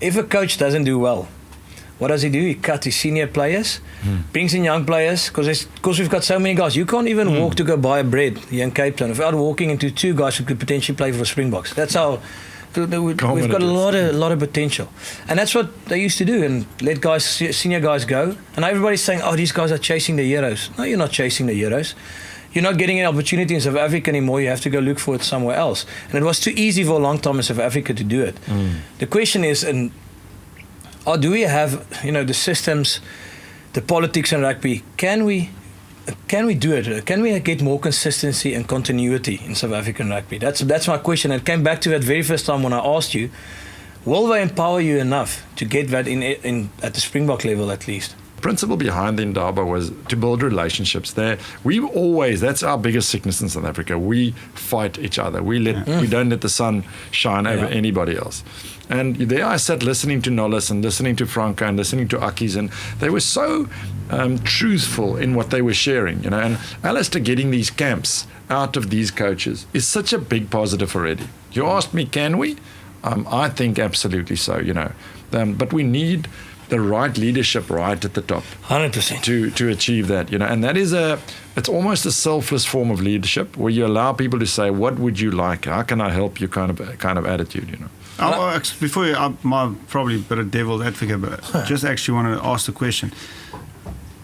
If a coach doesn't do well, what does he do? He cuts his senior players, brings in young players, because we've got so many guys. You can't even walk to go buy a bread here in Cape Town without walking into 2 guys who could potentially play for Springboks. That's how we've got a lot of potential. And that's what they used to do, and let guys, senior guys go. And everybody's saying, oh, these guys are chasing the heroes. No, you're not chasing the heroes. You're not getting an opportunity in South Africa anymore. You have to go look for it somewhere else. And it was too easy for a long time in South Africa to do it. The question is, do we have, the systems, the politics in rugby? Can we do it? Can we get more consistency and continuity in South African rugby? That's my question. It came back to that very first time when I asked you, will they empower you enough to get that in at the Springbok level at least? The principle behind the Indaba was to build relationships there. That's our biggest sickness in South Africa. We fight each other. We don't let the sun shine over anybody else. And there I sat listening to Nollis and listening to Franca and listening to Akis, and they were so truthful in what they were sharing, And Alistair getting these camps out of these coaches is such a big positive already. You asked me, can we? I think absolutely so, But we need the right leadership right at the top 100% to achieve that, and that is it's almost a selfless form of leadership where you allow people to say, what would you like, how can I help you, kind of attitude. Before I'm probably a bit of devil's advocate, but just actually want to ask the question: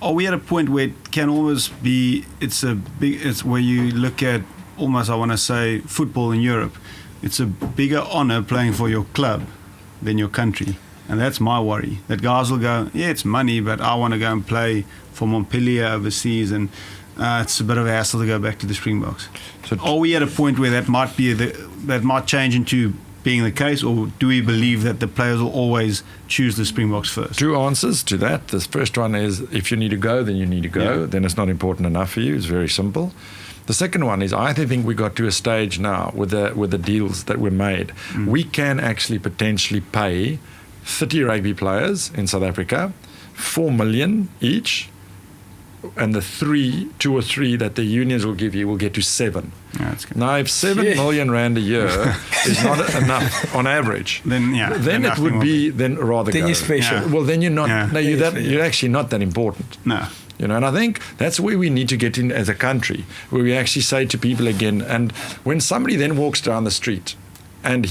are we at a point where it can almost be? It's where you look at almost, I want to say, football in Europe. It's a bigger honor playing for your club than your country. And that's my worry, that guys will go, it's money, but I want to go and play for Montpellier overseas, and it's a bit of a hassle to go back to the Springboks. So are we at a point where that might change into being the case, or do we believe that the players will always choose the Springboks first? 2 answers to that. The first one is, if you need to go, then you need to go. Yeah. Then it's not important enough for you. It's very simple. The second one is, I think we got to a stage now with the deals that were made. We can actually potentially pay 30 rugby players in South Africa, 4 million each, and the 2 or 3 that the unions will give you will get to 7. Yeah, now, if 7 million rand a year is not enough on average, then it would be rather. Then you're special. Yeah. Well, then you're not. Yeah. No, you're actually not that important. No. And I think that's where we need to get in as a country, where we actually say to people again, and when somebody then walks down the street, and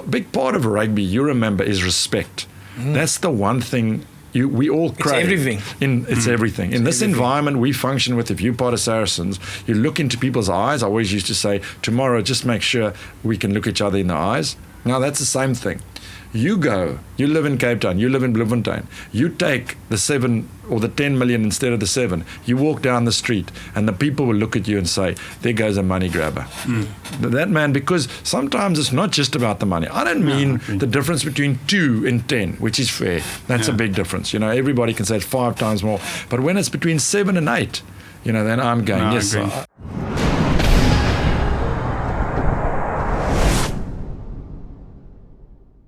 big part of rugby, you remember, is respect. That's the one thing we all crave. It's everything. It's everything. In this environment we function with, if you're part of Saracens, you look into people's eyes. I always used to say, tomorrow, just make sure we can look each other in the eyes. Now, that's the same thing. You live in Cape Town, you live in Bloemfontein, you take the 7 or the 10 million instead of the 7, you walk down the street and the people will look at you and say, there goes a money grabber. That man, because sometimes it's not just about the money. I don't mean the difference between 2 and 10, which is fair. That's a big difference. Everybody can say it's 5 times more. But when it's between 7 and 8, then I'm going, yes.